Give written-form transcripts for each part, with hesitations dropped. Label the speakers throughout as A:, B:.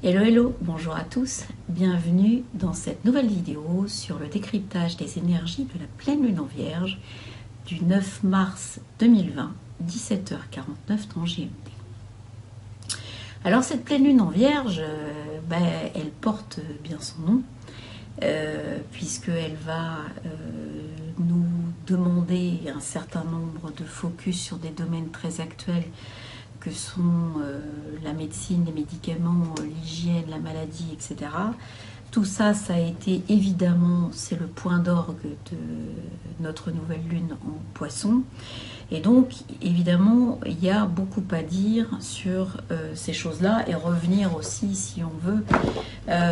A: Hello hello, bonjour à tous, bienvenue dans cette nouvelle vidéo sur le décryptage des énergies de la pleine lune en Vierge du 9 mars 2020, 17h49 temps GMT. Alors cette pleine lune en Vierge, elle porte bien son nom, puisqu'elle va nous demander un certain nombre de focus sur des domaines très actuels que sont la médecine, les médicaments, l'hygiène, la maladie, etc. Tout ça, ça a été évidemment, c'est le point d'orgue de notre nouvelle lune en Poisson. Et donc, évidemment, il y a beaucoup à dire sur ces choses-là et revenir aussi, si on veut,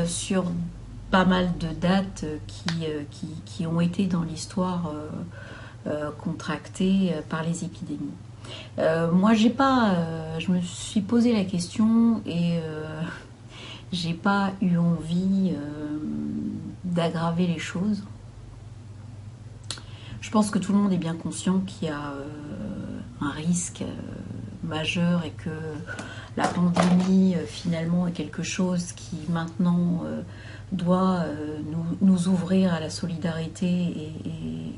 A: sur pas mal de dates qui ont été dans l'histoire contractées par les épidémies. Moi, je me suis posé la question et j'ai pas eu envie d'aggraver les choses. Je pense que tout le monde est bien conscient qu'il y a un risque majeur et que la pandémie finalement est quelque chose qui maintenant doit nous ouvrir à la solidarité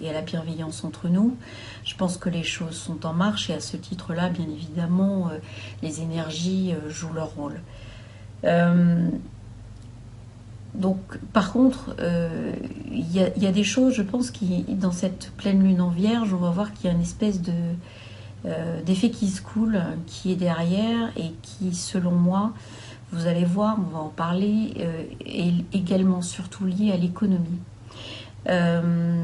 A: et à la bienveillance entre nous. Je pense que les choses sont en marche et à ce titre-là, bien évidemment, les énergies jouent leur rôle. Donc, par contre, il y a des choses, je pense, qui, dans cette pleine lune en Vierge, on va voir qu'il y a une espèce d'effet qui se coule, qui est derrière et qui, selon moi, vous allez voir, on va en parler, est également surtout lié à l'économie. On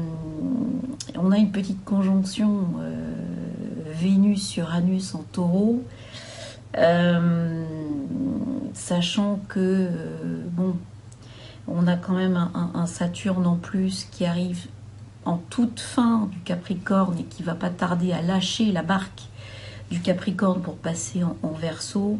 A: a une petite conjonction Vénus-Uranus en Taureau, sachant que, on a quand même un Saturne en plus qui arrive en toute fin du Capricorne et qui va pas tarder à lâcher la barque du Capricorne pour passer en Verseau.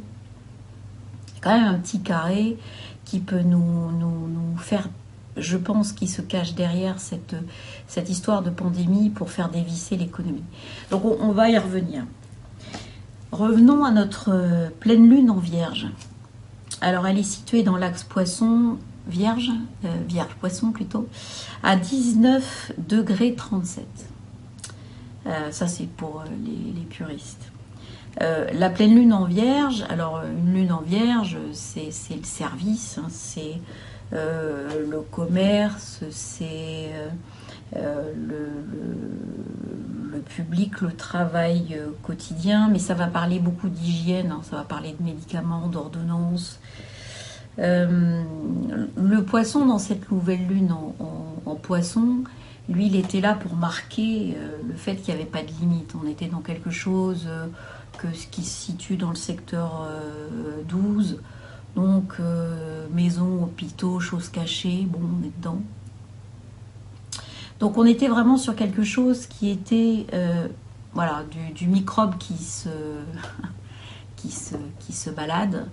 A: Quand même un petit carré qui peut nous faire, je pense, qui se cache derrière cette histoire de pandémie pour faire dévisser l'économie. Donc on va y revenir. Revenons à notre pleine lune en Vierge. Alors elle est située dans l'axe Poisson, Vierge Poisson plutôt, à 19 degrés 37. Ça c'est pour les puristes. La pleine lune en Vierge, alors une lune en Vierge, c'est le service, hein, c'est le commerce, c'est le public, le travail quotidien, mais ça va parler beaucoup d'hygiène, hein, ça va parler de médicaments, d'ordonnances. Le Poisson, dans cette nouvelle lune en Poisson, lui, il était là pour marquer le fait qu'il n'y avait pas de limite. On était dans quelque chose qui se situe dans le secteur 12. Donc, maisons, hôpitaux, choses cachées, bon, on est dedans. Donc, on était vraiment sur quelque chose qui était voilà, du microbe qui se balade.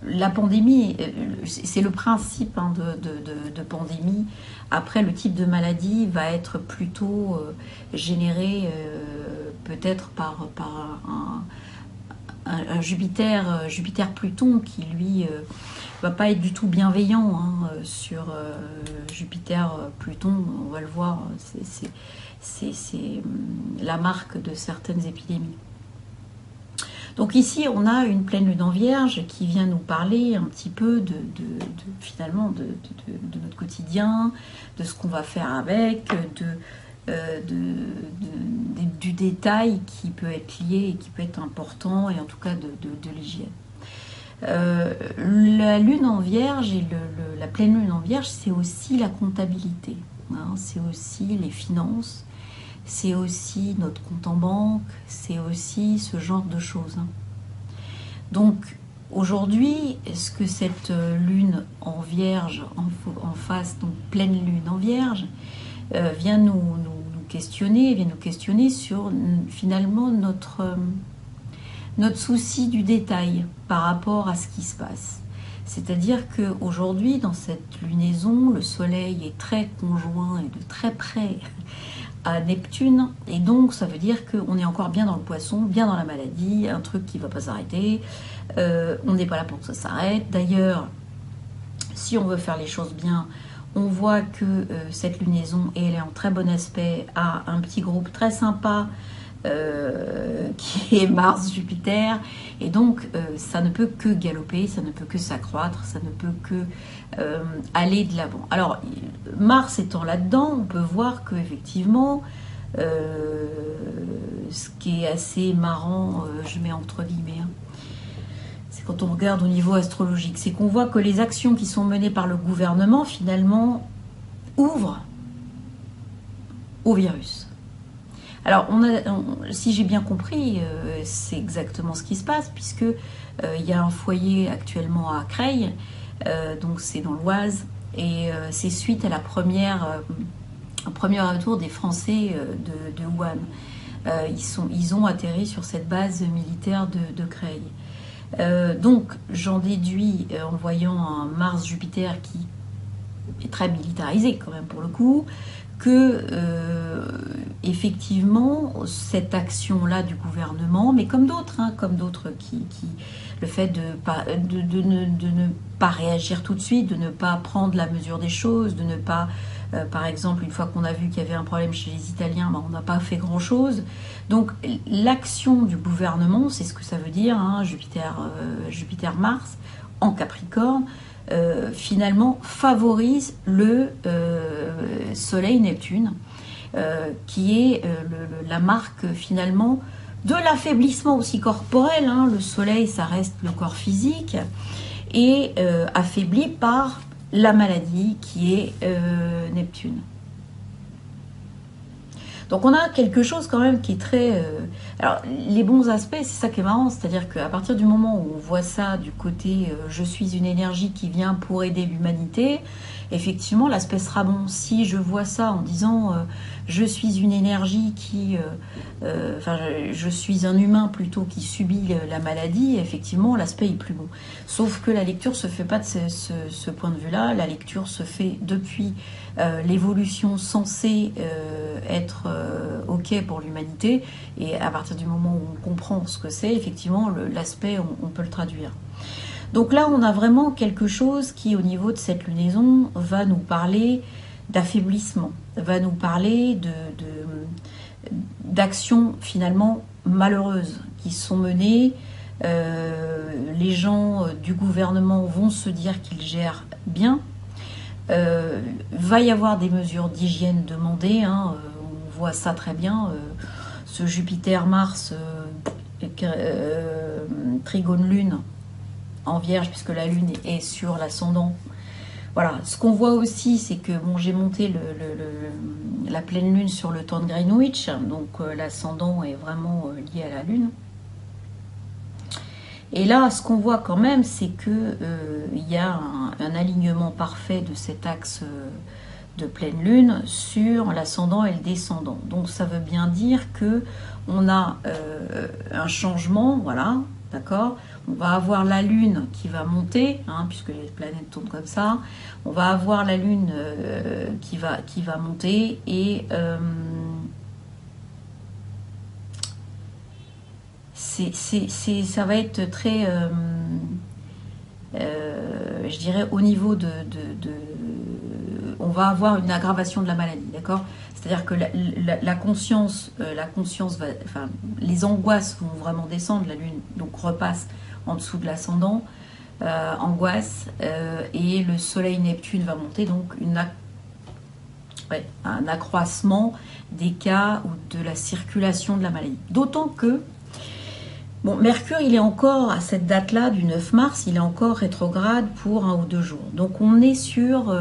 A: La pandémie, c'est le principe hein, de pandémie. Après, le type de maladie va être plutôt généré peut-être par un Jupiter-Pluton qui, lui, va pas être du tout bienveillant hein, sur Jupiter-Pluton. On va le voir, c'est la marque de certaines épidémies. Donc ici, on a une pleine lune en Vierge qui vient nous parler un petit peu finalement de notre quotidien, de ce qu'on va faire avec, du détail qui peut être lié et qui peut être important, et en tout cas de l'hygiène. La lune en Vierge et la pleine lune en Vierge, c'est aussi la comptabilité, hein, c'est aussi les finances, c'est aussi notre compte en banque, c'est aussi ce genre de choses. Donc aujourd'hui, est-ce que cette lune en Vierge, en face, donc pleine lune en Vierge, vient nous questionner sur finalement notre souci du détail par rapport à ce qui se passe. C'est-à-dire qu'aujourd'hui, dans cette lunaison, le soleil est très conjoint et de très près à Neptune, et donc ça veut dire qu'on est encore bien dans le poisson, bien dans la maladie, un truc qui ne va pas s'arrêter, on n'est pas là pour que ça s'arrête. D'ailleurs, si on veut faire les choses bien, on voit que cette lunaison, et elle est en très bon aspect, a un petit groupe très sympa qui est Mars-Jupiter, et donc ça ne peut que galoper, ça ne peut que s'accroître, ça ne peut que aller de l'avant. Alors, Mars étant là-dedans, on peut voir qu'effectivement, ce qui est assez marrant, je mets entre guillemets, hein, c'est quand on regarde au niveau astrologique, c'est qu'on voit que les actions qui sont menées par le gouvernement, finalement, ouvrent au virus. Alors, si j'ai bien compris, c'est exactement ce qui se passe, puisque il y a un foyer actuellement à Creil, donc c'est dans l'Oise, et c'est suite à un premier retour des Français de Wuhan. Ils ont atterri sur cette base militaire de Creil. Donc, j'en déduis, en voyant un Mars-Jupiter qui est très militarisé quand même pour le coup, que effectivement cette action-là du gouvernement, mais comme d'autres, hein, le fait de ne pas réagir tout de suite, de ne pas prendre la mesure des choses, de ne pas, par exemple, une fois qu'on a vu qu'il y avait un problème chez les Italiens, on n'a pas fait grand-chose. Donc l'action du gouvernement, c'est ce que ça veut dire, hein, Jupiter-Mars en Capricorne, finalement favorise le Soleil-Neptune, qui est la marque finalement de l'affaiblissement aussi corporel, hein. Le Soleil, ça reste le corps physique, et affaibli par la maladie qui est Neptune. Donc on a quelque chose quand même qui est très... Alors les bons aspects, c'est ça qui est marrant, c'est-à-dire qu'à partir du moment où on voit ça du côté je suis une énergie qui vient pour aider l'humanité, effectivement l'aspect sera bon. Si je vois ça en disant je suis une énergie qui... je suis un humain plutôt qui subit la maladie, effectivement l'aspect est plus bon. Sauf que la lecture se fait pas de ce point de vue-là, la lecture se fait depuis l'évolution censée être OK pour l'humanité, et à partir du moment où on comprend ce que c'est, effectivement, l'aspect, on peut le traduire. Donc là, on a vraiment quelque chose qui, au niveau de cette lunaison, va nous parler d'affaiblissement, va nous parler d'actions finalement malheureuses qui sont menées. Les gens du gouvernement vont se dire qu'ils gèrent bien. Va y avoir des mesures d'hygiène demandées, hein, on voit ça très bien, ce Jupiter-Mars trigone lune en Vierge, puisque la lune est sur l'ascendant. Voilà, ce qu'on voit aussi, c'est que bon, j'ai monté la pleine lune sur le temps de Greenwich, donc l'ascendant est vraiment lié à la lune. Et là, ce qu'on voit quand même, c'est que y a un alignement parfait de cet axe de pleine lune sur l'ascendant et le descendant. Donc ça veut bien dire que on a un changement, voilà, d'accord. On va avoir la lune qui va monter, hein, puisque les planètes tournent comme ça. On va avoir la lune qui va monter, et ça va être très, je dirais, au niveau on va avoir une aggravation de la maladie, d'accord. C'est-à-dire que la conscience va, enfin, les angoisses vont vraiment descendre, la lune donc repasse en dessous de l'ascendant, angoisse, et le soleil Neptune va monter, donc un accroissement des cas ou de la circulation de la maladie. D'autant que bon, Mercure, il est encore, à cette date-là, du 9 mars, il est encore rétrograde pour 1 ou 2 jours. Donc on est sur,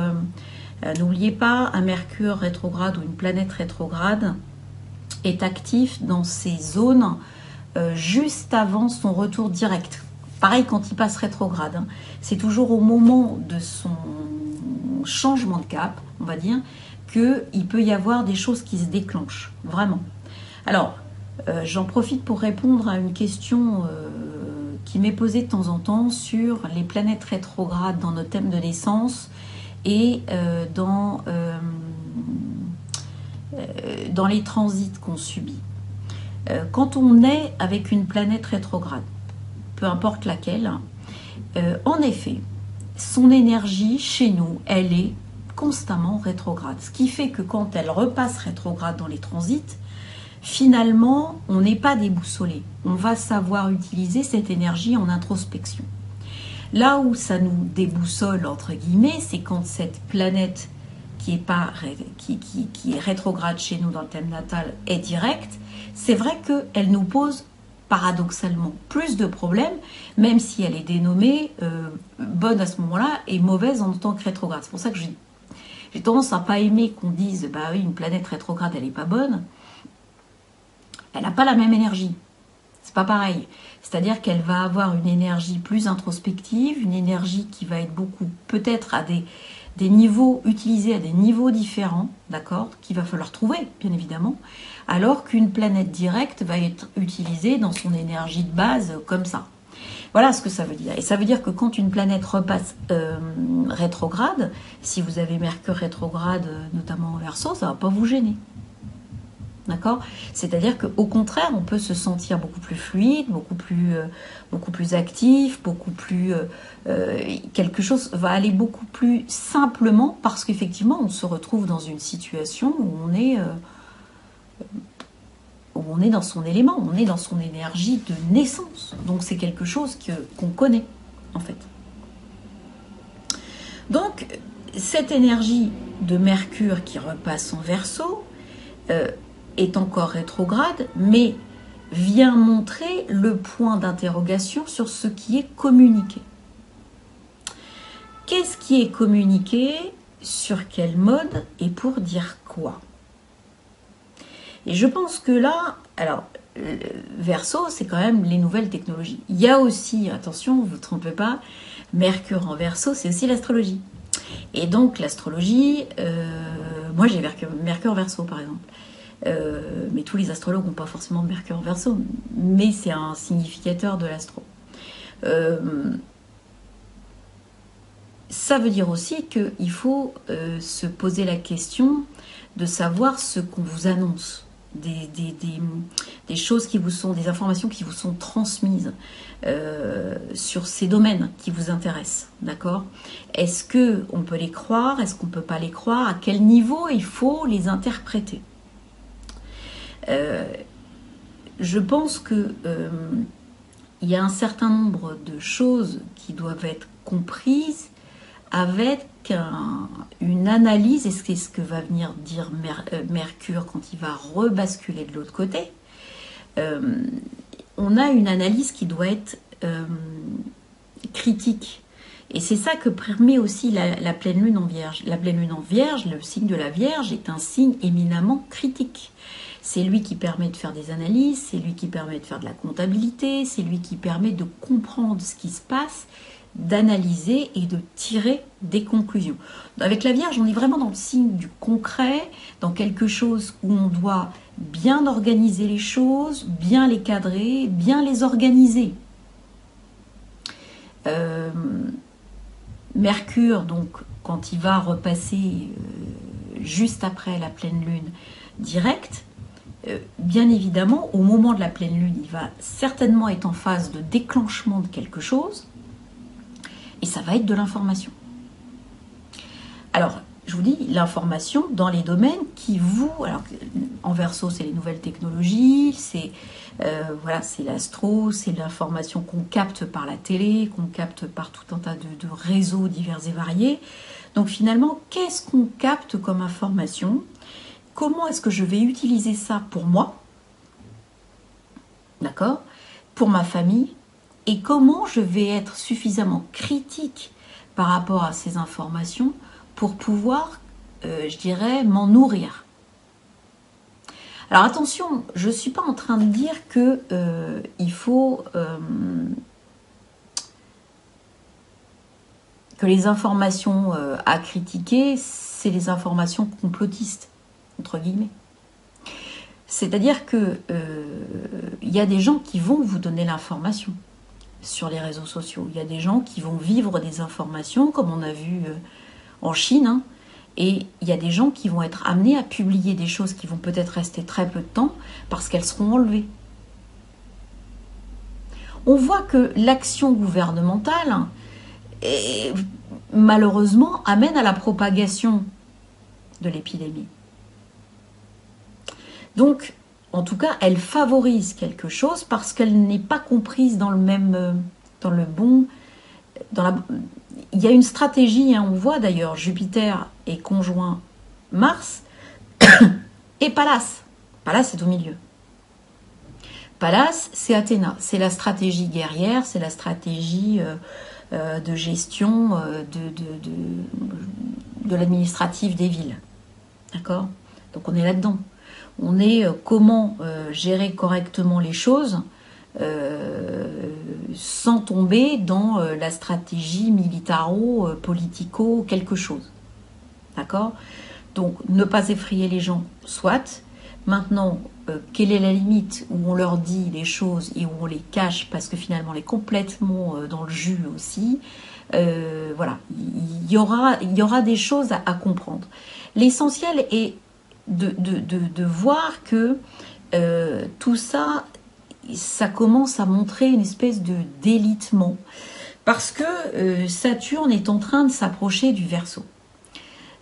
A: n'oubliez pas, un Mercure rétrograde ou une planète rétrograde est actif dans ces zones juste avant son retour direct. Pareil quand il passe rétrograde, hein. C'est toujours au moment de son changement de cap, on va dire, qu'il peut y avoir des choses qui se déclenchent, vraiment. Alors, j'en profite pour répondre à une question qui m'est posée de temps en temps sur les planètes rétrogrades dans nos thèmes de naissance et dans dans les transits qu'on subit, quand on est avec une planète rétrograde, peu importe laquelle, en effet, son énergie chez nous, elle est constamment rétrograde. Ce qui fait que quand elle repasse rétrograde dans les transits, finalement, on n'est pas déboussolé. On va savoir utiliser cette énergie en introspection. Là où ça nous déboussole, entre guillemets, c'est quand cette planète qui est rétrograde chez nous dans le thème natal est directe. C'est vrai qu'elle nous pose paradoxalement plus de problèmes, même si elle est dénommée bonne à ce moment-là et mauvaise en tant que rétrograde. C'est pour ça que j'ai tendance à pas aimer qu'on dise bah oui, une planète rétrograde elle n'est pas bonne. Elle n'a pas la même énergie. C'est pas pareil. C'est-à-dire qu'elle va avoir une énergie plus introspective, une énergie qui va être beaucoup, peut-être à des niveaux utilisés à des niveaux différents, d'accord, qu'il va falloir trouver, bien évidemment, alors qu'une planète directe va être utilisée dans son énergie de base comme ça. Voilà ce que ça veut dire. Et ça veut dire que quand une planète repasse rétrograde, si vous avez Mercure rétrograde, notamment en Verseau, ça ne va pas vous gêner. D'accord ? C'est-à-dire qu'au contraire, on peut se sentir beaucoup plus fluide, beaucoup plus actif, beaucoup plus... quelque chose va aller beaucoup plus simplement parce qu'effectivement, on se retrouve dans une situation où on est dans son élément, on est dans son énergie de naissance. Donc c'est quelque chose qu'on connaît, en fait. Donc, cette énergie de Mercure qui repasse en Verseau... est encore rétrograde, mais vient montrer le point d'interrogation sur ce qui est communiqué. Qu'est-ce qui est communiqué, sur quel mode et pour dire quoi? Et je pense que là, alors, Verseau, c'est quand même les nouvelles technologies. Il y a aussi, attention, vous ne vous trompez pas, Mercure en Verseau, c'est aussi l'astrologie. Et donc l'astrologie, moi j'ai Mercure en Verseau par exemple. Mais tous les astrologues n'ont pas forcément de Mercure en Verseau, mais c'est un significateur de l'astro. Ça veut dire aussi qu'il faut se poser la question de savoir ce qu'on vous annonce, des choses qui vous sont, des informations qui vous sont transmises sur ces domaines qui vous intéressent, d'accord? Est-ce qu'on peut les croire? Est-ce qu'on ne peut pas les croire? À quel niveau il faut les interpréter? Je pense que il y a un certain nombre de choses qui doivent être comprises avec une analyse, et c'est ce que va venir dire Mercure quand il va rebasculer de l'autre côté. On a une analyse qui doit être critique. Et c'est ça que permet aussi la pleine lune en Vierge. La pleine lune en Vierge, le signe de la Vierge, est un signe éminemment critique. C'est lui qui permet de faire des analyses, c'est lui qui permet de faire de la comptabilité, c'est lui qui permet de comprendre ce qui se passe, d'analyser et de tirer des conclusions. Avec la Vierge, on est vraiment dans le signe du concret, dans quelque chose où on doit bien organiser les choses, bien les cadrer, bien les organiser. Mercure, donc, quand il va repasser juste après la pleine lune directe, bien évidemment, au moment de la pleine lune, il va certainement être en phase de déclenchement de quelque chose, et ça va être de l'information. Alors, je vous dis, l'information dans les domaines qui vous... Alors, en Verseau, c'est les nouvelles technologies, c'est voilà, c'est l'astro, c'est l'information qu'on capte par la télé, qu'on capte par tout un tas de réseaux divers et variés. Donc finalement, qu'est-ce qu'on capte comme information ? Comment est-ce que je vais utiliser ça pour moi, d'accord, pour ma famille, et comment je vais être suffisamment critique par rapport à ces informations pour pouvoir, je dirais, m'en nourrir. Alors attention, je ne suis pas en train de dire que il faut que les informations à critiquer, c'est les informations complotistes, entre guillemets. C'est-à-dire que y a des gens qui vont vous donner l'information sur les réseaux sociaux. Il y a des gens qui vont vivre des informations, comme on a vu en Chine, hein, Et il y a des gens qui vont être amenés à publier des choses qui vont peut-être rester très peu de temps parce qu'elles seront enlevées. On voit que l'action gouvernementale, malheureusement, amène à la propagation de l'épidémie. Donc, en tout cas, elle favorise quelque chose parce qu'elle n'est pas comprise dans le même, dans le bon, il y a une stratégie, hein, on voit d'ailleurs Jupiter est conjoint Mars et Pallas. Pallas est au milieu. Pallas, c'est Athéna, c'est la stratégie guerrière, c'est la stratégie de gestion de l'administratif des villes. D'accord? Donc on est là-dedans. On est comment gérer correctement les choses sans tomber dans la stratégie militaro-politico quelque chose. D'accord? Donc ne pas effrayer les gens, soit. Maintenant, quelle est la limite où on leur dit les choses et où on les cache parce que finalement on est complètement dans le jus aussi. Voilà, il y aura des choses à comprendre. L'essentiel est de voir que tout ça, ça commence à montrer une espèce de délitement parce que Saturne est en train de s'approcher du Verseau.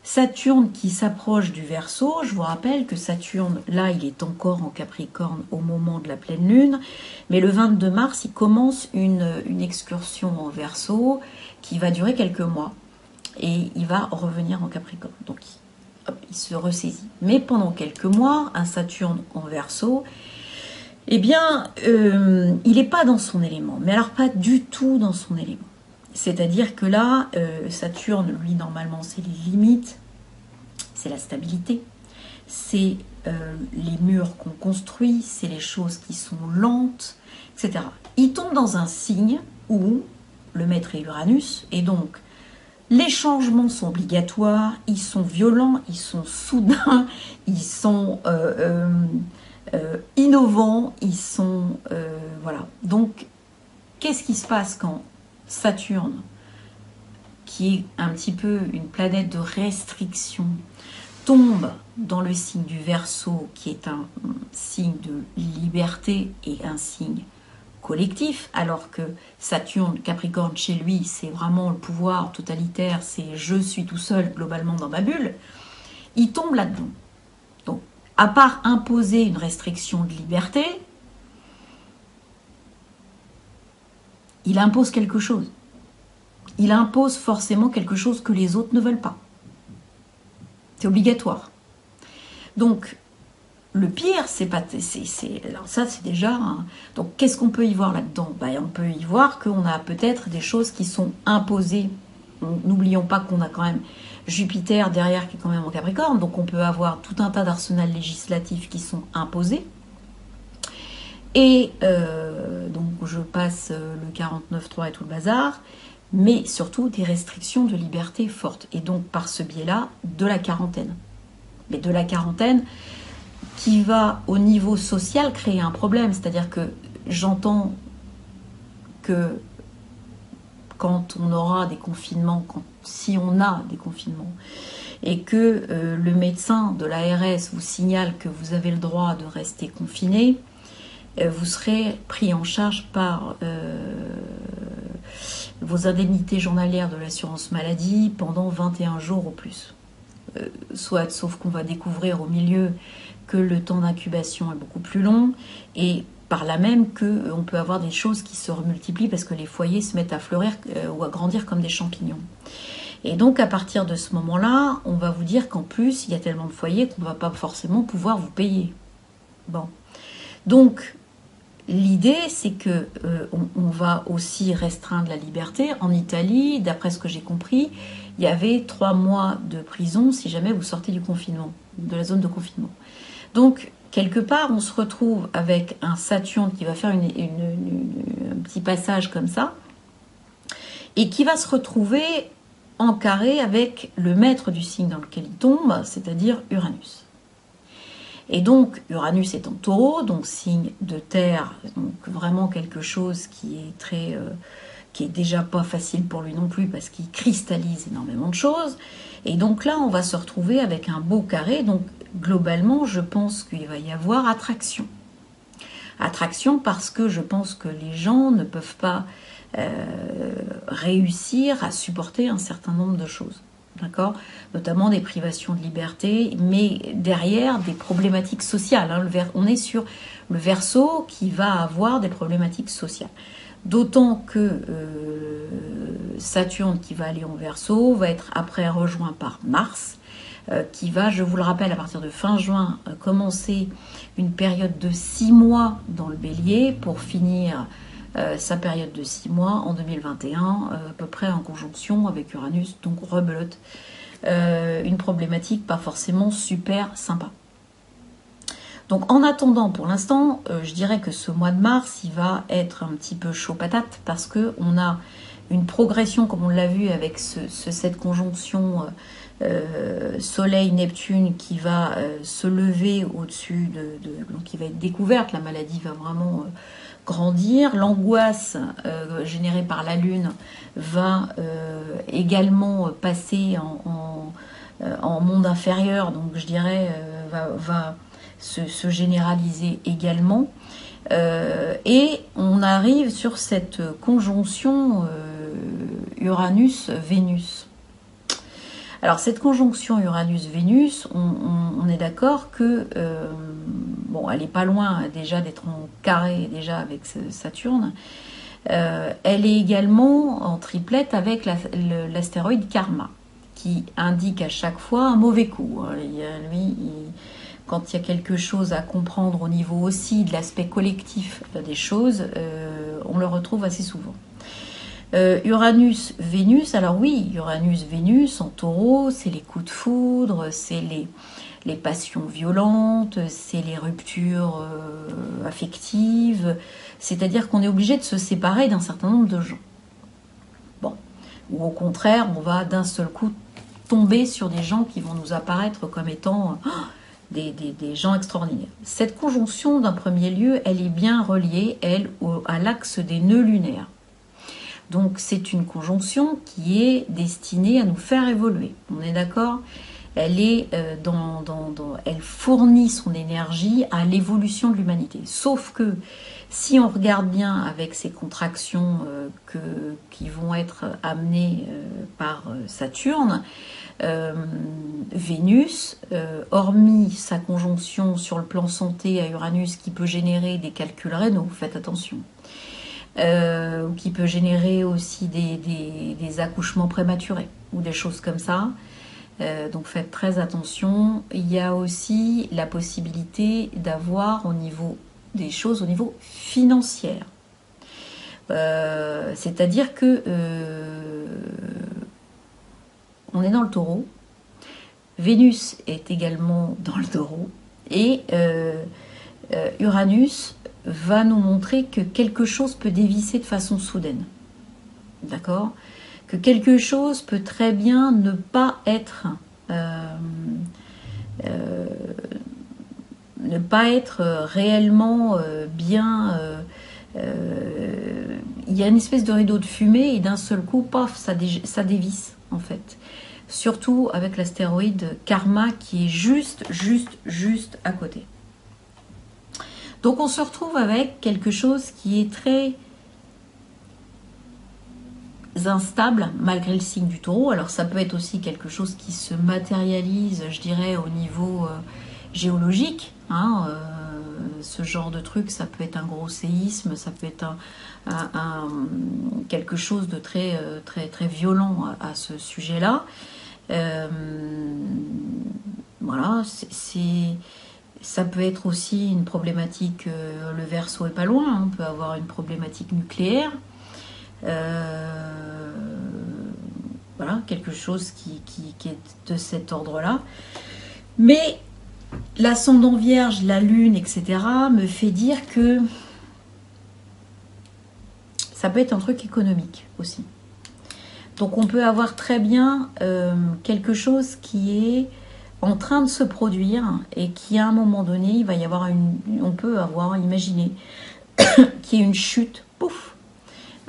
A: Saturne qui s'approche du Verseau, je vous rappelle que Saturne, là, il est encore en Capricorne au moment de la pleine lune, mais le 22 mars, il commence une excursion en Verseau qui va durer quelques mois et il va revenir en Capricorne. Donc, il se ressaisit. Mais pendant quelques mois, un Saturne en Verseau, eh bien, il n'est pas dans son élément, mais alors pas du tout dans son élément. C'est-à-dire que là, Saturne, lui, normalement, c'est les limites, c'est la stabilité, c'est les murs qu'on construit, c'est les choses qui sont lentes, etc. Il tombe dans un signe où le maître est Uranus, et donc les changements sont obligatoires, ils sont violents, ils sont soudains, ils sont innovants, ils sont... voilà. Donc, qu'est-ce qui se passe quand Saturne, qui est un petit peu une planète de restriction, tombe dans le signe du Verseau, qui est un signe de liberté et un signe collectif, alors que Saturne, Capricorne, chez lui, c'est vraiment le pouvoir totalitaire, c'est je suis tout seul globalement dans ma bulle, il tombe là-dedans. Donc, à part imposer une restriction de liberté, il impose quelque chose. Il impose forcément quelque chose que les autres ne veulent pas. C'est obligatoire. Donc, le pire, c'est pas... alors ça, c'est déjà... Donc, qu'est-ce qu'on peut y voir là-dedans? On peut y voir qu'on a peut-être des choses qui sont imposées. N'oublions pas qu'on a quand même Jupiter derrière qui est quand même en Capricorne. Donc, on peut avoir tout un tas d'arsenals législatifs qui sont imposés. Et donc, je passe le 49.3 et tout le bazar, mais surtout des restrictions de liberté fortes. Et donc, par ce biais-là, de la quarantaine. Mais de la quarantaine qui va, au niveau social, créer un problème. C'est-à-dire que j'entends que quand on aura des confinements, si on a des confinements, et que le médecin de l'ARS vous signale que vous avez le droit de rester confiné, vous serez pris en charge par vos indemnités journalières de l'assurance maladie pendant 21 jours au plus. Sauf qu'on va découvrir au milieu que le temps d'incubation est beaucoup plus long et par là même qu'on peut avoir des choses qui se remultiplient parce que les foyers se mettent à fleurir ou à grandir comme des champignons. Et donc à partir de ce moment-là, on va vous dire qu'en plus, il y a tellement de foyers qu'on ne va pas forcément pouvoir vous payer. Bon. Donc, l'idée, c'est que on va aussi restreindre la liberté. En Italie, d'après ce que j'ai compris, il y avait 3 mois de prison si jamais vous sortez du confinement, de la zone de confinement. Donc, quelque part, on se retrouve avec un Saturne qui va faire un petit passage comme ça et qui va se retrouver en carré avec le maître du signe dans lequel il tombe, c'est-à-dire Uranus. Et donc, Uranus est en Taureau, donc signe de terre, donc vraiment quelque chose qui est qui est déjà pas facile pour lui non plus parce qu'il cristallise énormément de choses. Et donc là, on va se retrouver avec un beau carré. Donc globalement, je pense qu'il va y avoir attraction. Attraction parce que je pense que les gens ne peuvent pas réussir à supporter un certain nombre de choses. D'accord, notamment des privations de liberté, mais derrière des problématiques sociales. Hein. On est sur le Verseau qui va avoir des problématiques sociales. D'autant que Saturne qui va aller en Verseau va être après rejoint par Mars, qui va, je vous le rappelle, à partir de fin juin, commencer une période de 6 mois dans le Bélier pour finir sa période de 6 mois en 2021, à peu près en conjonction avec Uranus, donc rebelote. Une problématique pas forcément super sympa. Donc en attendant, pour l'instant, je dirais que ce mois de mars, il va être un petit peu chaud patate parce qu'on a une progression, comme on l'a vu avec cette conjonction Soleil-Neptune qui va se lever au-dessus donc qui va être découverte, la maladie va vraiment grandir, l'angoisse générée par la Lune va également passer en monde inférieur, donc je dirais va se généraliser également. Et on arrive sur cette conjonction Uranus-Vénus. Alors cette conjonction Uranus-Vénus, on est d'accord que bon, elle est pas loin déjà d'être en carré déjà avec Saturne. Elle est également en triplette avec l'astéroïde Karma, qui indique à chaque fois un mauvais coup. Quand il y a quelque chose à comprendre au niveau aussi de l'aspect collectif des choses, on le retrouve assez souvent. Uranus-Vénus, alors oui, Uranus-Vénus en taureau, c'est les coups de foudre, c'est les passions violentes, c'est les ruptures affectives, c'est-à-dire qu'on est obligé de se séparer d'un certain nombre de gens. Bon, ou au contraire, on va d'un seul coup tomber sur des gens qui vont nous apparaître comme étant des gens extraordinaires. Cette conjonction, d'un premier lieu, elle est bien reliée, elle, à l'axe des nœuds lunaires. Donc c'est une conjonction qui est destinée à nous faire évoluer. On est d'accord ? Elle est elle fournit son énergie à l'évolution de l'humanité. Sauf que si on regarde bien avec ces contractions qui vont être amenées par Saturne, Vénus, hormis sa conjonction sur le plan santé à Uranus qui peut générer des calculs rénaux, faites attention. Qui peut générer aussi des accouchements prématurés ou des choses comme ça. Donc faites très attention. Il y a aussi la possibilité d'avoir au niveau des choses au niveau financier. C'est-à-dire que on est dans le taureau. Vénus est également dans le taureau. Et Uranus va nous montrer que quelque chose peut dévisser de façon soudaine. D'accord ? Que quelque chose peut très bien ne pas être réellement bien. Il y a une espèce de rideau de fumée et d'un seul coup, paf, ça dévisse en fait. Surtout avec l'astéroïde Karma qui est juste à côté. Donc on se retrouve avec quelque chose qui est très instable malgré le signe du taureau. Alors ça peut être aussi quelque chose qui se matérialise, je dirais, au niveau géologique. Hein, ce genre de truc, ça peut être un gros séisme, ça peut être quelque chose de très violent à ce sujet-là. Voilà, ça peut être aussi une problématique, le Verseau est pas loin, hein, on peut avoir une problématique nucléaire. Voilà, quelque chose qui est de cet ordre-là. Mais l'ascendant Vierge, la Lune, etc., me fait dire que ça peut être un truc économique aussi. Donc on peut avoir très bien quelque chose qui est en train de se produire et qui à un moment donné, il va y avoir on peut avoir imaginé qu'il y ait une chute, pouf,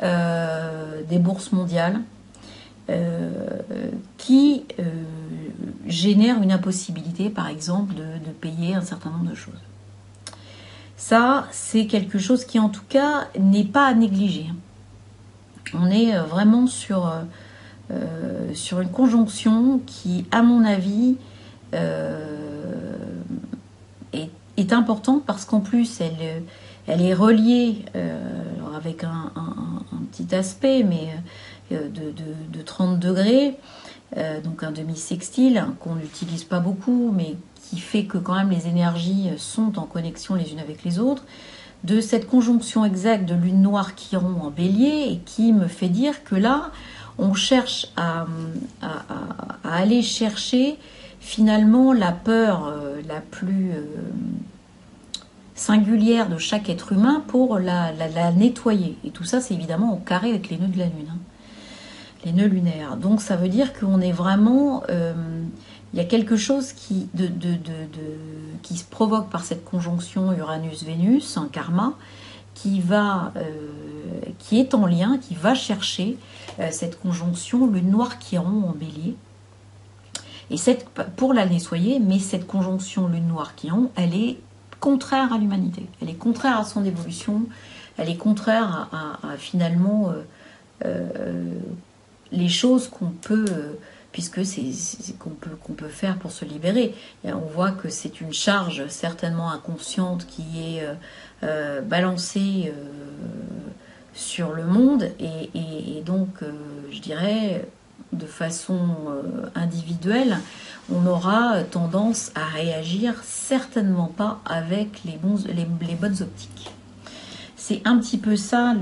A: des bourses mondiales, qui génèrent une impossibilité, par exemple, de payer un certain nombre de choses. Ça, c'est quelque chose qui, en tout cas, n'est pas à négliger. On est vraiment sur une conjonction qui, à mon avis, est importante parce qu'en plus, elle est reliée, alors avec un petit aspect, mais de 30 degrés, donc un demi-sextile qu'on n'utilise pas beaucoup, mais qui fait que quand même les énergies sont en connexion les unes avec les autres, de cette conjonction exacte de lune noire Chiron en bélier, et qui me fait dire que là, on cherche à aller chercher finalement la peur la plus singulière de chaque être humain pour la nettoyer. Et tout ça, c'est évidemment au carré avec les nœuds de la Lune, hein, les nœuds lunaires. Donc ça veut dire qu'on est vraiment... il y a quelque chose qui se provoque par cette conjonction Uranus-Vénus, un karma, qui est en lien, qui va chercher cette conjonction lune noire Chiron en bélier. Et pour la nettoyer, mais cette conjonction lune noire Chiron, elle est contraire à l'humanité. Elle est contraire à son évolution. Elle est contraire à finalement les choses qu'on peut... puisque qu'on peut faire pour se libérer. Et on voit que c'est une charge certainement inconsciente qui est balancée sur le monde, et donc je dirais de façon individuelle, on aura tendance à réagir certainement pas avec les bonnes optiques. C'est un petit peu ça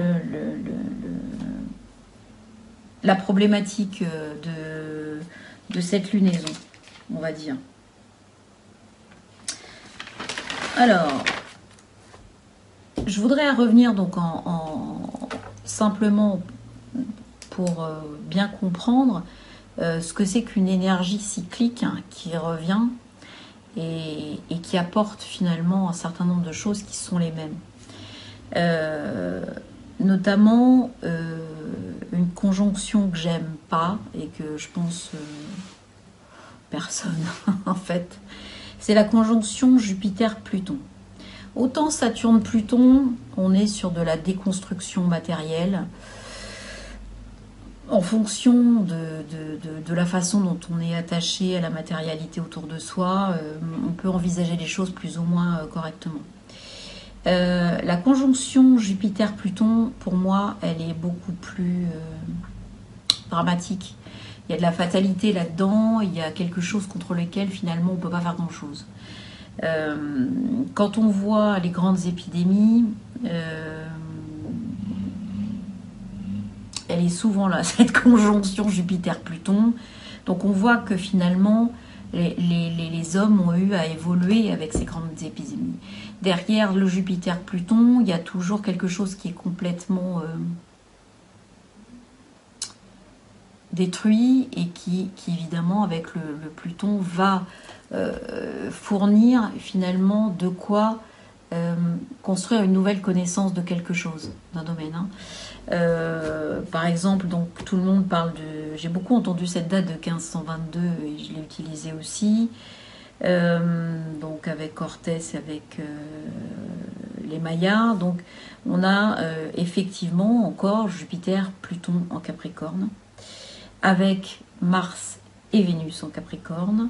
A: la problématique de cette lunaison, on va dire. Alors, je voudrais revenir donc simplement pour bien comprendre ce que c'est qu'une énergie cyclique, hein, qui revient et qui apporte finalement un certain nombre de choses qui sont les mêmes. Notamment une conjonction que j'aime pas et que je pense personne en fait, c'est la conjonction Jupiter-Pluton. Autant Saturne-Pluton, on est sur de la déconstruction matérielle en fonction de la façon dont on est attaché à la matérialité autour de soi. On peut envisager les choses plus ou moins correctement. La conjonction Jupiter-Pluton, pour moi, elle est beaucoup plus dramatique. Il y a de la fatalité là-dedans, il y a quelque chose contre lequel finalement on ne peut pas faire grand-chose. Quand on voit les grandes épidémies, elle est souvent là, cette conjonction Jupiter-Pluton. Donc on voit que finalement les hommes ont eu à évoluer avec ces grandes épidémies. Derrière le Jupiter-Pluton, il y a toujours quelque chose qui est complètement détruit et qui évidemment avec le Pluton va fournir finalement de quoi construire une nouvelle connaissance de quelque chose, d'un domaine. Hein. Par exemple, donc tout le monde parle de... J'ai beaucoup entendu cette date de 1522 et je l'ai utilisée aussi. Donc avec Cortés, avec les Mayas. Donc on a effectivement encore Jupiter, Pluton en Capricorne, avec Mars et Vénus en Capricorne,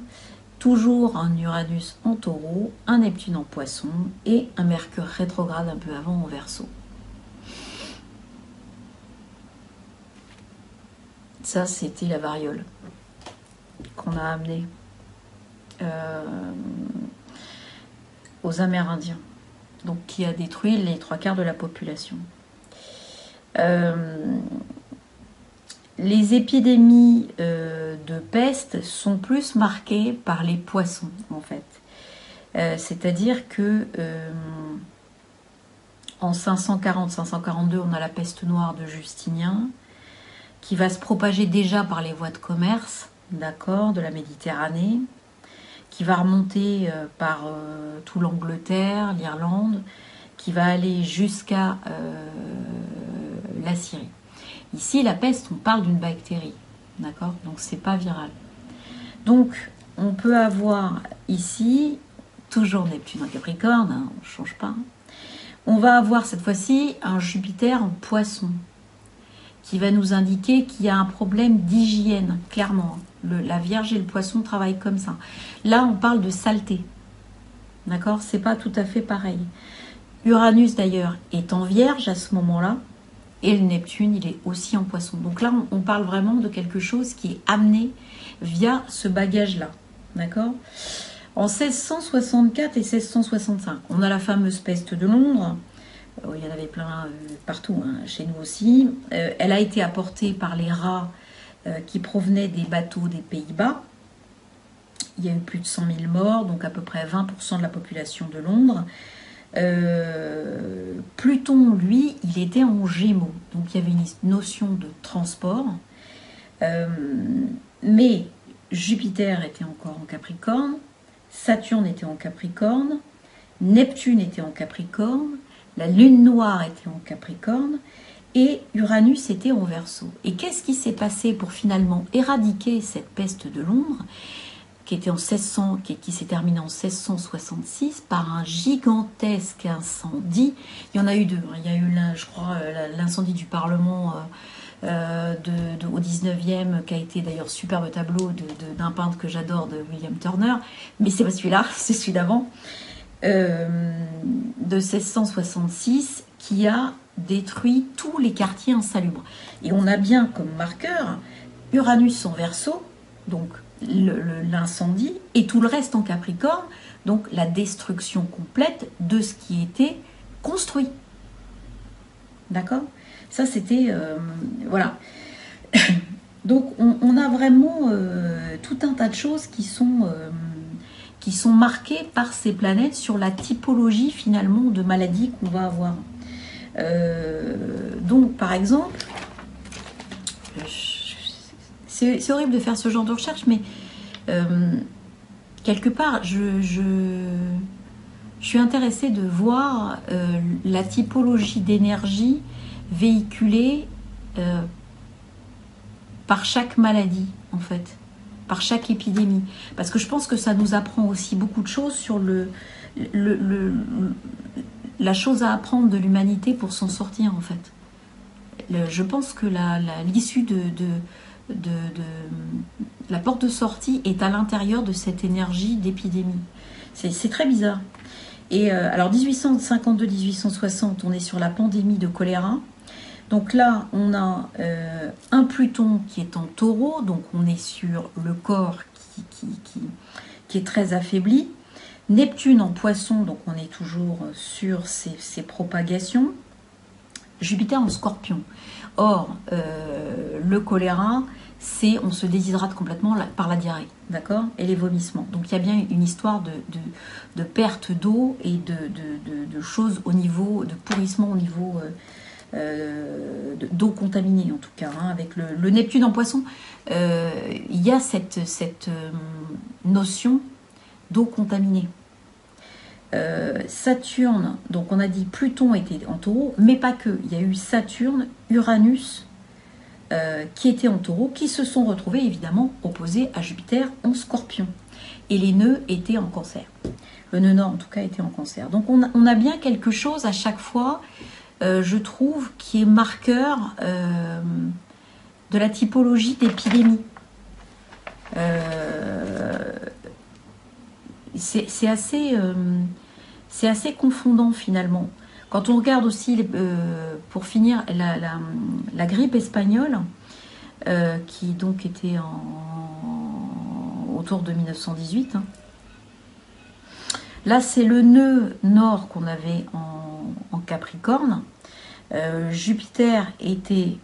A: toujours un Uranus en Taureau, un Neptune en Poisson et un Mercure rétrograde un peu avant en Verseau. Ça, c'était la variole qu'on a amenée aux Amérindiens, donc qui a détruit les 3/4 de la population. Les épidémies de peste sont plus marquées par les poissons, en fait. C'est-à-dire que en 540-542, on a la peste noire de Justinien, qui va se propager déjà par les voies de commerce, d'accord, de la Méditerranée, qui va remonter par tout l'Angleterre, l'Irlande, qui va aller jusqu'à la Syrie. Ici, la peste, on parle d'une bactérie. D'accord? Donc, c'est pas viral. Donc, on peut avoir ici, toujours Neptune en Capricorne, hein, on ne change pas. On va avoir cette fois-ci un Jupiter en Poisson, qui va nous indiquer qu'il y a un problème d'hygiène, clairement. La Vierge et le Poisson travaillent comme ça. Là, on parle de saleté. D'accord? C'est pas tout à fait pareil. Uranus, d'ailleurs, est en Vierge à ce moment-là. Et le Neptune, il est aussi en Poisson. Donc là, on parle vraiment de quelque chose qui est amené via ce bagage-là. D'accord? En 1664 et 1665, on a la fameuse peste de Londres. Il y en avait plein partout, hein, chez nous aussi. Elle a été apportée par les rats qui provenaient des bateaux des Pays-Bas. Il y a eu plus de 100 000 morts, donc à peu près 20% de la population de Londres. Pluton, lui, il était en Gémeaux, donc il y avait une notion de transport. Mais Jupiter était encore en Capricorne, Saturne était en Capricorne, Neptune était en Capricorne, la Lune noire était en Capricorne et Uranus était en Verseau. Et qu'est-ce qui s'est passé pour finalement éradiquer cette peste de Londres, qui était en 1600, qui s'est terminée en 1666 par un gigantesque incendie. Il y en a eu deux. Il y a eu, je crois, l'incendie du Parlement au 19e, qui a été d'ailleurs superbe tableau d'un peintre que j'adore, de William Turner. Mais c'est pas celui-là, c'est celui d'avant. De 1666 qui a détruit tous les quartiers insalubres. Et on a bien comme marqueur Uranus en Verseau, donc l'incendie, et tout le reste en Capricorne, donc la destruction complète de ce qui était construit. D'accord? Ça, c'était... voilà. Donc, on a vraiment tout un tas de choses qui sont marquées par ces planètes sur la typologie, finalement, de maladies qu'on va avoir. Donc, par exemple, c'est horrible de faire ce genre de recherche, mais quelque part, je suis intéressée de voir la typologie d'énergie véhiculée par chaque maladie, en fait, par chaque épidémie. Parce que je pense que ça nous apprend aussi beaucoup de choses sur la chose à apprendre de l'humanité pour s'en sortir, en fait. Je pense que l'issue de la porte de sortie est à l'intérieur de cette énergie d'épidémie. C'est très bizarre. Et alors 1852-1860, on est sur la pandémie de choléra. Donc là, on a un Pluton qui est en Taureau, donc on est sur le corps qui est très affaibli. Neptune en Poisson, donc on est toujours sur ces propagations. Jupiter en Scorpion. Or, le choléra, on se déshydrate complètement par la diarrhée, d'accord? Et les vomissements. Donc il y a bien une histoire de perte d'eau et de choses au niveau, de pourrissement au niveau d'eau contaminée, en tout cas. Hein, avec le Neptune en Poisson, il y a cette notion d'eau contaminée. Saturne, donc on a dit Pluton était en Taureau, mais pas que. Il y a eu Saturne, Uranus, qui étaient en Taureau, qui se sont retrouvés évidemment opposés à Jupiter en Scorpion. Et les nœuds étaient en Cancer. Le nœud nord, en tout cas, était en Cancer. Donc on a bien quelque chose à chaque fois, je trouve, qui est marqueur de la typologie d'épidémie. C'est assez confondant finalement. Quand on regarde aussi, pour finir, la grippe espagnole, qui donc était autour de 1918, hein. Là, c'est le nœud nord qu'on avait en Capricorne. Jupiter était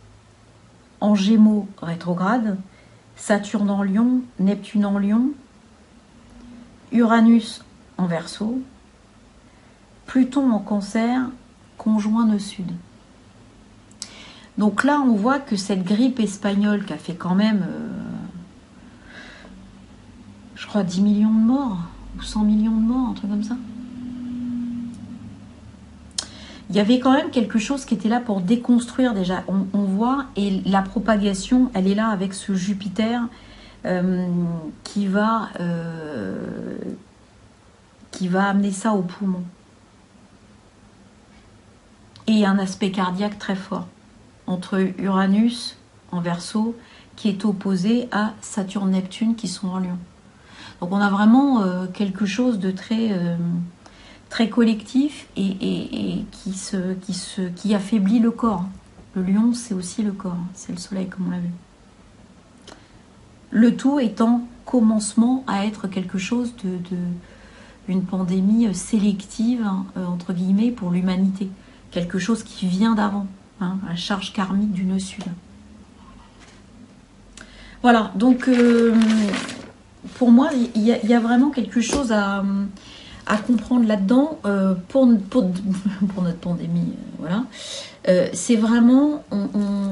A: en Gémeaux rétrograde, Saturne en Lion, Neptune en Lion, Uranus en Verseau, Pluton en Cancer, conjoint nœud sud. Donc là, on voit que cette grippe espagnole qui a fait quand même, je crois, 10 millions de morts, ou 100 millions de morts, un truc comme ça. il y avait quand même quelque chose qui était là pour déconstruire déjà. On voit, et la propagation, elle est là avec ce Jupiter qui va amener ça au poumon. Et un aspect cardiaque très fort entre Uranus en Verseau qui est opposé à Saturne-Neptune qui sont en Lion. Donc on a vraiment quelque chose de très collectif et qui affaiblit le corps. Le Lion, c'est aussi le corps, c'est le soleil comme on l'a vu. Le tout étant commencement à être quelque chose une pandémie sélective, entre guillemets, pour l'humanité. Quelque chose qui vient d'avant, la charge karmique du nœud sud. Voilà, donc pour moi, il y a vraiment quelque chose à comprendre là-dedans pour notre pandémie. Voilà. C'est vraiment,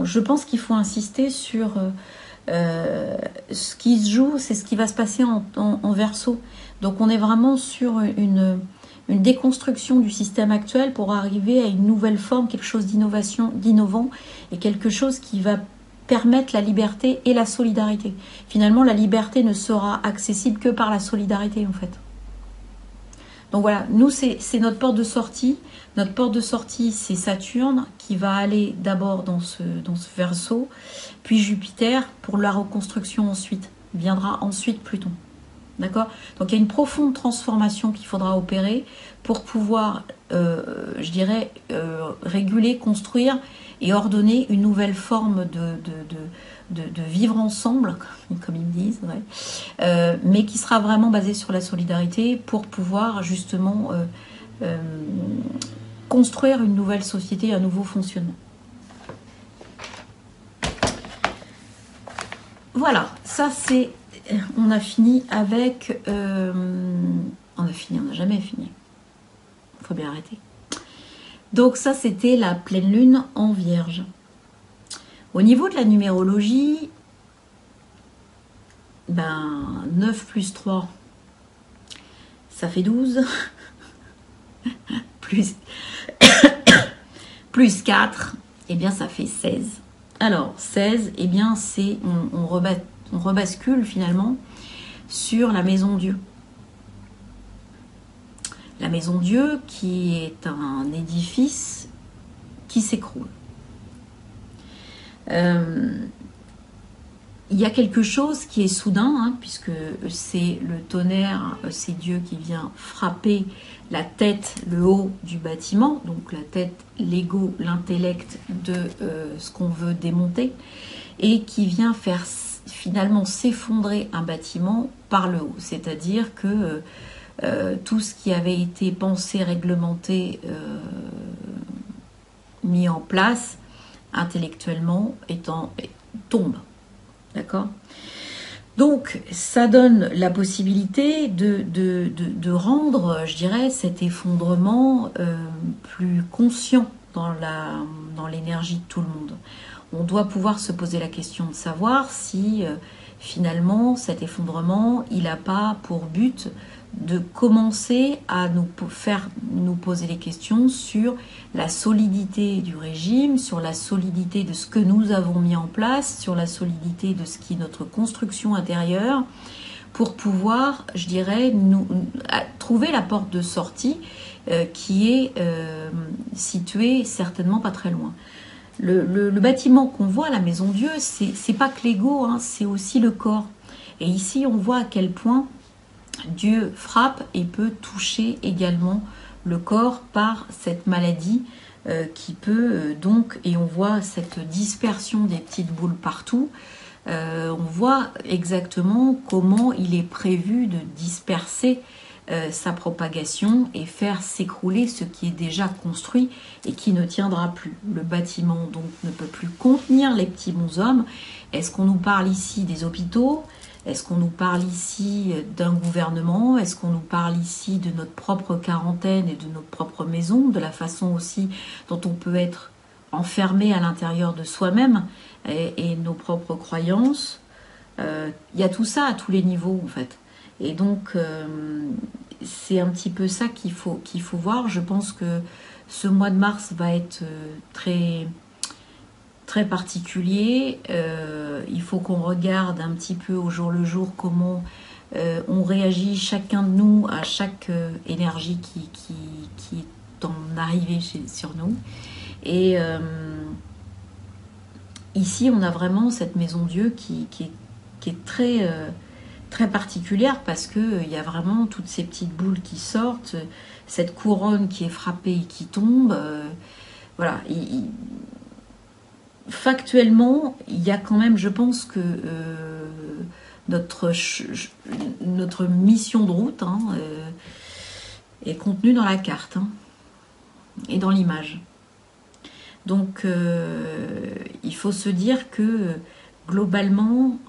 A: je pense qu'il faut insister sur ce qui se joue, c'est ce qui va se passer en Verseau. Donc on est vraiment sur une déconstruction du système actuel pour arriver à une nouvelle forme, quelque chose d'innovant et quelque chose qui va permettre la liberté et la solidarité. Finalement, la liberté ne sera accessible que par la solidarité, en fait. Donc voilà, nous, c'est notre porte de sortie. Notre porte de sortie, c'est Saturne, qui va aller d'abord dans ce Verseau, puis Jupiter, pour la reconstruction ensuite. Viendra ensuite Pluton. D'accord? Donc il y a une profonde transformation qu'il faudra opérer pour pouvoir, je dirais, réguler, construire et ordonner une nouvelle forme de vivre ensemble, comme ils me disent, ouais. Mais qui sera vraiment basée sur la solidarité pour pouvoir justement construire une nouvelle société, un nouveau fonctionnement. Voilà, ça c'est... On a fini avec... on n'a jamais fini. Il faut bien arrêter. Donc ça, c'était la pleine lune en Vierge. Au niveau de la numérologie, 9 plus 3, ça fait 12. plus 4, eh bien ça fait 16. Alors, 16, eh bien c'est... On rebascule finalement sur la maison Dieu. La maison Dieu qui est un édifice qui s'écroule. Il y a quelque chose qui est soudain, puisque c'est le tonnerre, c'est Dieu qui vient frapper la tête, le haut du bâtiment, donc la tête, l'ego, l'intellect de ce qu'on veut démonter, et qui vient faire finalement s'effondrer un bâtiment par le haut. C'est-à-dire que tout ce qui avait été pensé, réglementé, mis en place intellectuellement tombe. D'accord ? Donc, ça donne la possibilité de rendre, je dirais, cet effondrement plus conscient dans l'énergie de tout le monde. On doit pouvoir se poser la question de savoir si, finalement, cet effondrement, il n'a pas pour but de commencer à nous poser les questions sur la solidité du régime, sur la solidité de ce que nous avons mis en place, sur la solidité de ce qui est notre construction intérieure, pour pouvoir, je dirais, trouver la porte de sortie qui est située certainement pas très loin. Le bâtiment qu'on voit, la maison Dieu, c'est pas que l'ego, c'est aussi le corps. Et ici, on voit à quel point Dieu frappe et peut toucher également le corps par cette maladie qui peut donc, et on voit cette dispersion des petites boules partout, on voit exactement comment il est prévu de disperser sa propagation et faire s'écrouler ce qui est déjà construit et qui ne tiendra plus. Le bâtiment donc ne peut plus contenir les petits bonshommes. Est-ce qu'on nous parle ici des hôpitaux ? Est-ce qu'on nous parle ici d'un gouvernement? Est-ce qu'on nous parle ici de notre propre quarantaine et de notre propre maison? De la façon aussi dont on peut être enfermé à l'intérieur de soi-même et nos propres croyances. Il y a tout ça à tous les niveaux en fait. Et donc c'est un petit peu ça qu'il faut voir. Je pense que Ce mois de mars va être très, très particulier. Il faut qu'on regarde un petit peu au jour le jour comment on réagit chacun de nous à chaque énergie qui est en arrivée sur nous. Et ici, on a vraiment cette maison Dieu qui est très, très particulière parce qu'il y a vraiment toutes ces petites boules qui sortent, cette couronne qui est frappée et qui tombe. Voilà. Factuellement, il y a quand même, je pense que notre mission de route est contenue dans la carte et dans l'image. Donc, il faut se dire que globalement,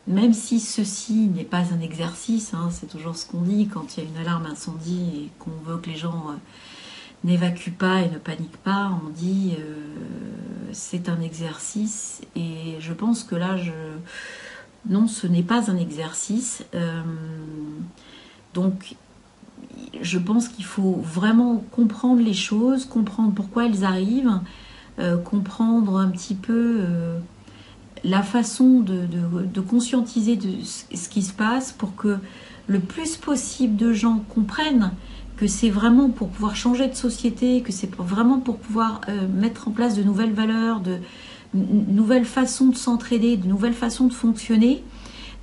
A: même si ceci n'est pas un exercice, c'est toujours ce qu'on dit quand il y a une alarme incendie et qu'on veut que les gens n'évacuent pas et ne paniquent pas, on dit c'est un exercice. Et je pense que là, non, ce n'est pas un exercice. Donc, je pense qu'il faut vraiment comprendre les choses, comprendre pourquoi elles arrivent, comprendre un petit peu la façon de conscientiser de ce qui se passe pour que le plus possible de gens comprennent que c'est vraiment pour pouvoir changer de société, que c'est vraiment pour pouvoir mettre en place de nouvelles valeurs, de nouvelles façons de s'entraider, de nouvelles façons de fonctionner,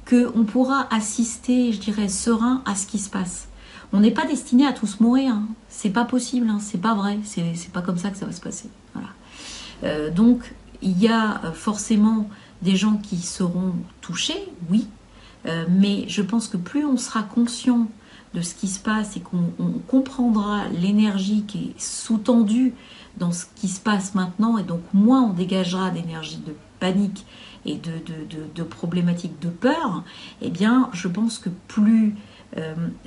A: qu'on pourra assister, je dirais, serein à ce qui se passe. On n'est pas destiné à tous mourir, c'est pas possible, c'est pas vrai, c'est pas comme ça que ça va se passer. Voilà. Donc, il y a forcément des gens qui seront touchés, oui, mais je pense que plus on sera conscient de ce qui se passe et qu'on comprendra l'énergie qui est sous-tendue dans ce qui se passe maintenant, et donc moins on dégagera d'énergie de panique et de problématiques de peur, eh bien je pense que plus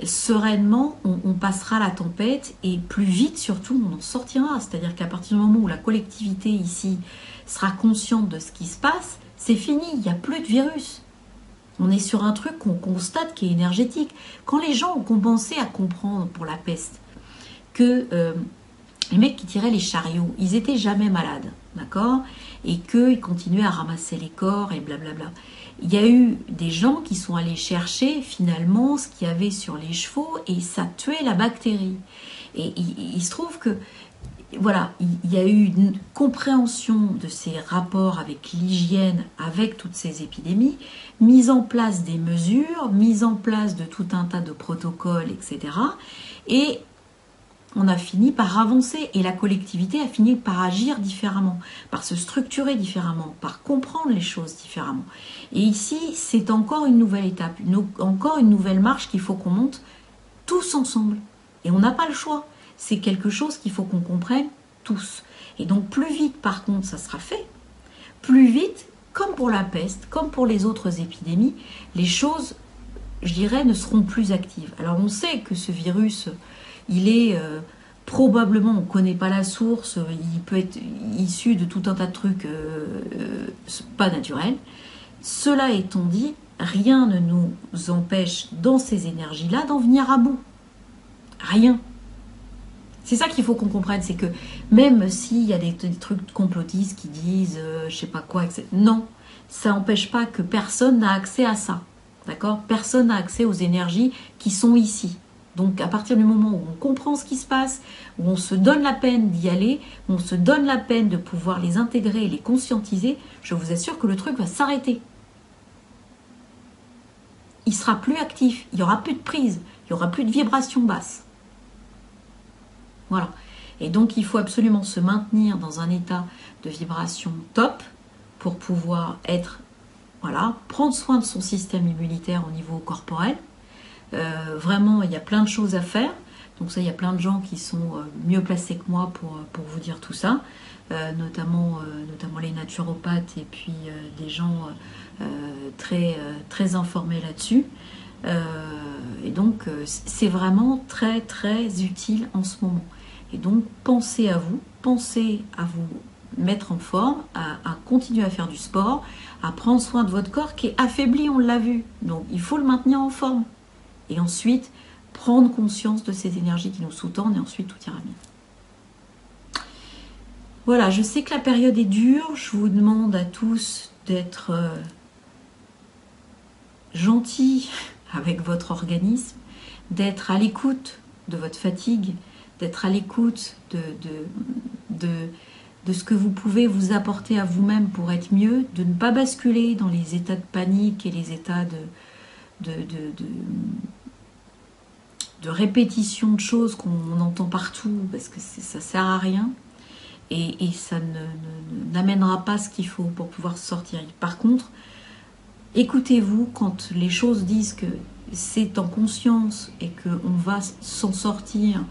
A: sereinement on passera la tempête et plus vite surtout on en sortira. C'est-à-dire qu'à partir du moment où la collectivité ici sera consciente de ce qui se passe, c'est fini, il n'y a plus de virus. On est sur un truc qu'on constate qui est énergétique. Quand les gens ont commencé à comprendre pour la peste que les mecs qui tiraient les chariots, ils étaient jamais malades, d'accord, et qu'ils continuaient à ramasser les corps et blablabla. Il y a eu des gens qui sont allés chercher finalement ce qu'il y avait sur les chevaux et ça tuait la bactérie. Et il se trouve que voilà, il y a eu une compréhension de ces rapports avec l'hygiène, avec toutes ces épidémies, mise en place des mesures, mise en place de tout un tas de protocoles, etc. Et on a fini par avancer et la collectivité a fini par agir différemment, par se structurer différemment, par comprendre les choses différemment. Et ici, c'est encore une nouvelle étape, encore une nouvelle marche qu'il faut qu'on monte tous ensemble. Et on n'a pas le choix. C'est quelque chose qu'il faut qu'on comprenne tous. Et donc plus vite, par contre, ça sera fait, plus vite, comme pour la peste, comme pour les autres épidémies, les choses, je dirais, ne seront plus actives. Alors on sait que ce virus, il est probablement, on ne connaît pas la source, il peut être issu de tout un tas de trucs pas naturels. Cela étant dit, rien ne nous empêche dans ces énergies-là d'en venir à bout. Rien. C'est ça qu'il faut qu'on comprenne, c'est que même s'il y a des trucs complotistes qui disent je sais pas quoi, etc. Non, ça n'empêche pas que personne n'a accès à ça. D'accord ? Personne n'a accès aux énergies qui sont ici. Donc à partir du moment où on comprend ce qui se passe, où on se donne la peine d'y aller, où on se donne la peine de pouvoir les intégrer et les conscientiser, je vous assure que le truc va s'arrêter. Il sera plus actif, il n'y aura plus de prise, il n'y aura plus de vibration basse. Voilà. Et donc, il faut absolument se maintenir dans un état de vibration top pour pouvoir être, voilà, prendre soin de son système immunitaire au niveau corporel. Vraiment, il y a plein de choses à faire. Donc ça, il y a plein de gens qui sont mieux placés que moi pour vous dire tout ça, notamment les naturopathes et puis des gens très, très informés là-dessus. Et donc, c'est vraiment très, très utile en ce moment. Et donc, pensez à vous mettre en forme, à continuer à faire du sport, à prendre soin de votre corps qui est affaibli, on l'a vu. Donc, il faut le maintenir en forme. Et ensuite, prendre conscience de ces énergies qui nous sous-tendent et ensuite, tout ira bien. Voilà, je sais que la période est dure. Je vous demande à tous d'être gentils avec votre organisme, d'être à l'écoute de votre fatigue, d'être à l'écoute de ce que vous pouvez vous apporter à vous-même pour être mieux, de ne pas basculer dans les états de panique et les états de répétition de choses qu'on entend partout, parce que ça sert à rien et ça n'amènera pas ce qu'il faut pour pouvoir sortir. Par contre, écoutez-vous quand les choses disent que c'est en conscience et qu'on va s'en sortir,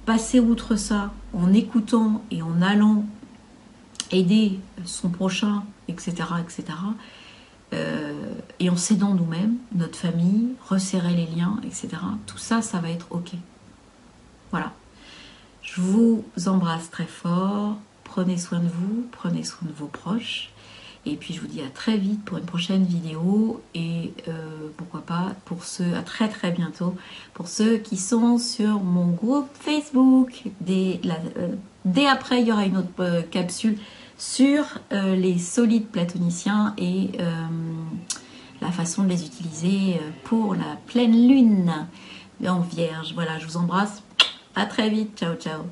A: passer outre ça en écoutant et en allant aider son prochain, etc., etc., et en s'aidant nous-mêmes, notre famille, resserrer les liens, etc. Tout ça, ça va être OK. Voilà. Je vous embrasse très fort. Prenez soin de vous, prenez soin de vos proches. Et puis je vous dis à très vite pour une prochaine vidéo. Et pourquoi pas, pour ceux, à très très bientôt, pour ceux qui sont sur mon groupe Facebook. Dès après, il y aura une autre capsule sur les solides platoniciens et la façon de les utiliser pour la pleine lune en Vierge. Voilà, je vous embrasse. À très vite. Ciao, ciao.